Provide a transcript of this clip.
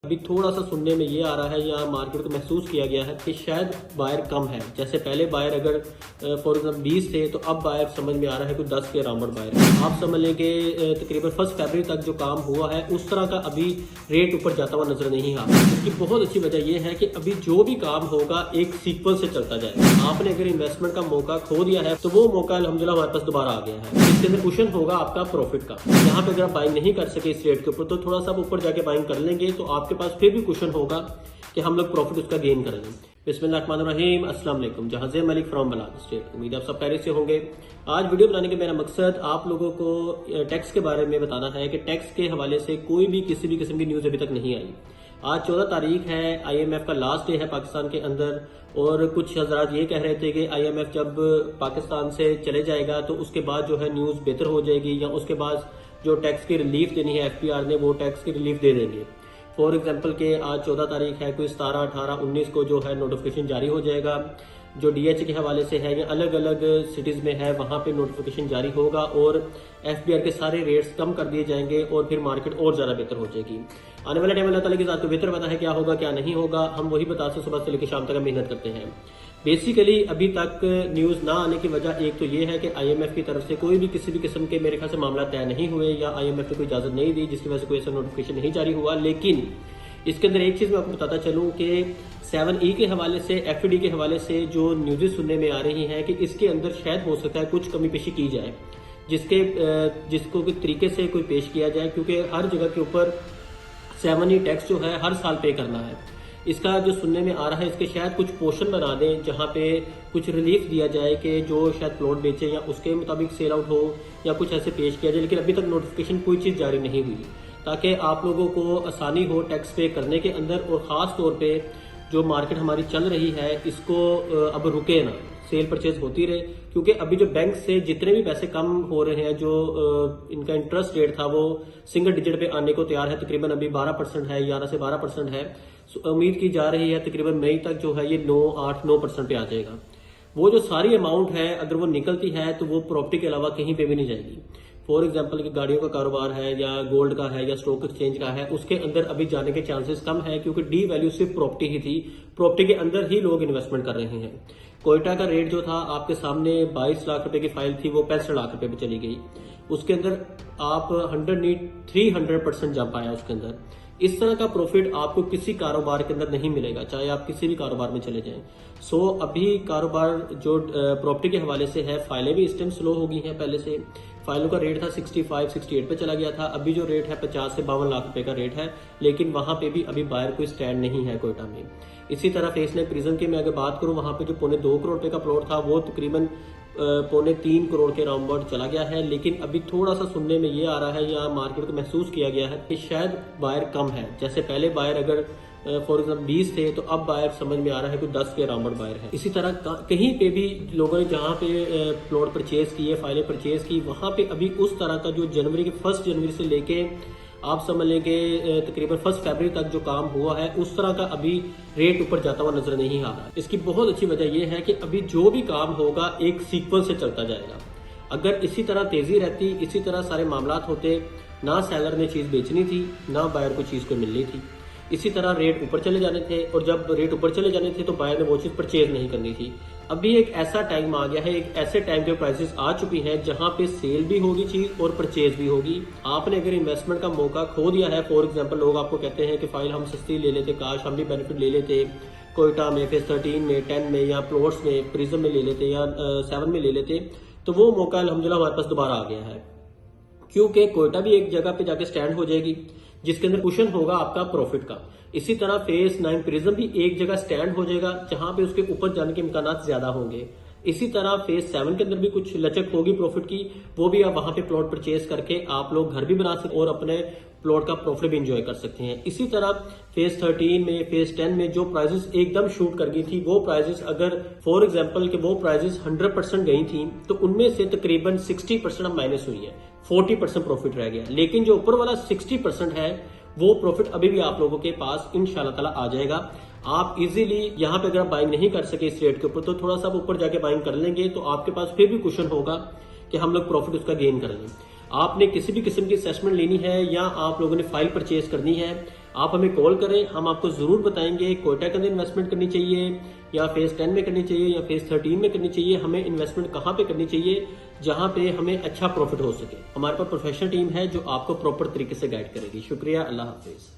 अभी थोड़ा सा सुनने में ये आ रहा है या मार्केट को महसूस किया गया है कि शायद बायर कम है। जैसे पहले बायर अगर फॉर एग्जाम्पल 20 थे तो अब बायर समझ में आ रहा है कि 10 के अराउंड बायर है। आप समझ लें कि तकरीबन 1 फरवरी तक जो काम हुआ है उस तरह का अभी रेट ऊपर जाता हुआ नजर नहीं आ रहा। इसकी बहुत अच्छी वजह यह है कि अभी जो भी काम होगा एक सीक्वल से चलता जाएगा। आपने अगर इन्वेस्टमेंट का मौका खो दिया है तो वो मौका अल्हम्दुलिल्लाह हमारे पास दोबारा आ गया है। इसके अंदर कुशन होगा आपका प्रॉफिट का। यहाँ पे अगर आप बाइंग नहीं कर सके इस रेट के ऊपर तो थोड़ा सा ऊपर जाके बाइंग कर लेंगे तो आपके पास फिर भी कुशन होगा कि हम लोग प्रॉफिट उसका गेन करेंगे। बिस्मिल्लाहिर्रहमानिर्रहीम, अस्सलाम वालेकुम। जहाज़े मलिक फ्रॉम बलाग स्टेट। उम्मीद है आप सब खैरियत से होंगे। आज वीडियो बनाने का मेरा मकसद आप लोगों को टैक्स के बारे में बताना है कि टैक्स के हवाले से कोई भी किसी भी किस्म की न्यूज अभी तक नहीं आई। आज 14 तारीख है, IMF का लास्ट डे है पाकिस्तान के अंदर और कुछ हजरात ये कह रहे थे कि IMF जब पाकिस्तान से चले जाएगा तो उसके बाद जो है न्यूज बेहतर हो जाएगी या उसके बाद जो टैक्स की रिलीफ देनी है FPR ने वो टैक्स की रिलीफ दे देंगे। फॉर एग्जाम्पल के आज 14 तारीख है, कोई 17, 18, 19 को जो है नोटिफिकेशन जारी हो जाएगा जो DH के हवाले से है या अलग अलग सिटीज़ में है वहाँ पे नोटिफिकेशन जारी होगा और FPR के सारे रेट्स कम कर दिए जाएंगे और फिर मार्केट और ज़्यादा बेहतर हो जाएगी। आने वाले टाइम अल्लाह ताला की ज़ात को बेहतर पता है क्या होगा क्या नहीं होगा। हम वही बताते हैं, सुबह से लेकर शाम तक मेहनत करते हैं। बेसिकली अभी तक न्यूज़ ना आने की वजह एक तो ये है कि IMF की तरफ से कोई भी किसी भी किस्म के मेरे ख्याल से मामला तय नहीं हुए या IMF ने कोई इजाज़त नहीं दी जिसकी वजह से कोई ऐसा नोटिफिकेशन नहीं जारी हुआ। लेकिन इसके अंदर एक चीज़ मैं आपको बताता चलूँ कि 7E के हवाले से FD के हवाले से जो न्यूज़ेस सुनने में आ रही हैं कि इसके अंदर शायद हो सकता है कुछ कमी पेशी की जाए जिसको कोई तरीके से कोई पेश किया जाए, क्योंकि हर जगह के ऊपर 7E टैक्स जो है हर साल पे करना है। इसका जो सुनने में आ रहा है इसके शायद कुछ पोर्शन बना दें जहाँ पे कुछ रिलीफ दिया जाए कि जो शायद प्लॉट बेचे या उसके मुताबिक सेल आउट हो या कुछ ऐसे पेश किया जाए। लेकिन अभी तक नोटिफिकेशन कोई चीज़ जारी नहीं हुई ताकि आप लोगों को आसानी हो टैक्स पे करने के अंदर और ख़ास तौर पे जो मार्केट हमारी चल रही है इसको अब रुके ना, सेल परचेज होती रहे। क्योंकि अभी जो बैंक से जितने भी पैसे कम हो रहे हैं, जो इनका इंटरेस्ट रेट था वो सिंगल डिजिट पे आने को तैयार है। तकरीबन अभी 12% है, 11 से 12% है। उम्मीद की जा रही है तकरीबन मई तक जो है ये 9-8-9% पे आ जाएगा। वो जो सारी अमाउंट है अगर वो निकलती है तो वो प्रॉपर्टी के अलावा कहीं पे भी नहीं जाएगी। फॉर एग्जाम्पल कि गाड़ियों का कारोबार है या गोल्ड का है या स्टॉक एक्सचेंज का है, उसके अंदर अभी जाने के चांसेस कम है क्योंकि डी वैल्यू सिर्फ प्रॉपर्टी ही थी। प्रॉपर्टी के अंदर ही लोग इन्वेस्टमेंट कर रहे हैं। कोयटा का रेट जो था आपके सामने 22 लाख रुपए की फाइल थी वो 65 लाख रुपए पे चली गई। उसके अंदर आप 300% जंप आया उसके अंदर। इस तरह का प्रॉफिट आपको किसी कारोबार के अंदर नहीं मिलेगा, चाहे आप किसी भी कारोबार में चले जाएं। अभी कारोबार जो प्रॉपर्टी के हवाले से है, फाइलें भी इस टाइम स्लो हो गई हैं। पहले से फाइलों का रेट था 65-68 पे चला गया था। अभी जो रेट है 50 से 52 लाख रुपए का रेट है, लेकिन वहां पे भी अभी बायर कोई स्टैंड नहीं है कोयटा में। इसी तरह फेसनेक प्रिज्म की मैं अगर बात करूं, वहां पे जो 2.25 करोड़ रुपए का प्लॉट था वो तकरीबन 3.25 करोड़ के राउंड चला गया है। लेकिन अभी थोड़ा सा सुनने में ये आ रहा है या मार्केट को महसूस किया गया है कि शायद बायर कम है। जैसे पहले बायर अगर फॉर एग्जाम्पल 20 थे तो अब बायर समझ में आ रहा है कि 10 के अराउंड बायर है। इसी तरह कहीं पे भी लोगों ने जहाँ पे प्लॉट परचेज किए, फाइलें परचेज की, वहां पे अभी उस तरह का जो 1 जनवरी से लेके आप समझ लें कि तकरीबन 1 फरवरी तक जो काम हुआ है उस तरह का अभी रेट ऊपर जाता हुआ नजर नहीं आ रहा। इसकी बहुत अच्छी वजह यह है कि अभी जो भी काम होगा एक सीक्वेंस से चलता जाएगा। अगर इसी तरह तेजी रहती, इसी तरह सारे मामलात होते, ना सेलर ने चीज बेचनी थी ना बायर को चीज को मिलनी थी। इसी तरह रेट ऊपर चले जाने थे और जब रेट ऊपर चले जाने थे तो बायर ने वो चीज परचेज नहीं करनी थी। अभी एक ऐसा टाइम आ गया है, एक ऐसे टाइम पे प्राइसेस आ चुकी हैं जहां पे सेल भी होगी चीज और परचेज भी होगी। आपने अगर इन्वेस्टमेंट का मौका खो दिया है, फॉर एग्जांपल लोग आपको कहते हैं कि फाइल हम सस्ती ले लेते, काश हम भी बेनिफिट ले लेते, कोयटा में फेज 13 में 10 में या प्लॉट्स में प्रिज्म में ले लेते या 7 में ले लेते, तो वो मौका अल्हम्दुलिल्लाह हमारे पास दोबारा आ गया है। क्योंकि कोयटा भी एक जगह पे जाके स्टैंड हो जाएगी जिसके अंदर कुशन होगा आपका प्रॉफिट का। इसी तरह फेज 9 प्रिज्म भी एक जगह स्टैंड हो जाएगा जहां पे उसके ऊपर जाने के इम्कानात ज्यादा होंगे। इसी तरह फेज 7 के अंदर भी कुछ लचक होगी प्रॉफिट की, वो भी आप वहां पे प्लॉट परचेज करके आप लोग घर भी बना सकते और अपने प्लॉट का प्रॉफिट भी इंजॉय कर सकते हैं। इसी तरह फेज 13 में, फेज 10 में जो प्राइजेस एकदम शूट कर गई थी वो प्राइजेस अगर फॉर एग्जांपल के वो प्राइजेस 100% गई थी तो उनमें से तकरीबन 60% अब माइनस हुई है, 40% प्रॉफिट रह गया। लेकिन जो ऊपर वाला 60% है वो प्रॉफिट अभी भी आप लोगों के पास इंशाल्लाह ताला आ जाएगा। आप इजीली यहाँ पे अगर आप बाइंग नहीं कर सके इस रेट के ऊपर तो थोड़ा सा ऊपर जाके बाइंग कर लेंगे तो आपके पास फिर भी कुशन होगा कि हम लोग प्रॉफिट उसका गेन करेंगे। आपने किसी भी किस्म की असेसमेंट लेनी है या आप लोगों ने फाइल परचेज करनी है, आप हमें कॉल करें, हम आपको ज़रूर बताएंगे कोयटा के अंदर इन्वेस्टमेंट करनी चाहिए या फेज़ 10 में करनी चाहिए या फेज़ 13 में करनी चाहिए, हमें इन्वेस्टमेंट कहाँ पे करनी चाहिए जहाँ पे हमें अच्छा प्रॉफिट हो सके। हमारे पास प्रोफेशनल टीम है जो आपको प्रॉपर तरीके से गाइड करेगी। शुक्रिया, अल्लाह हाफिज़।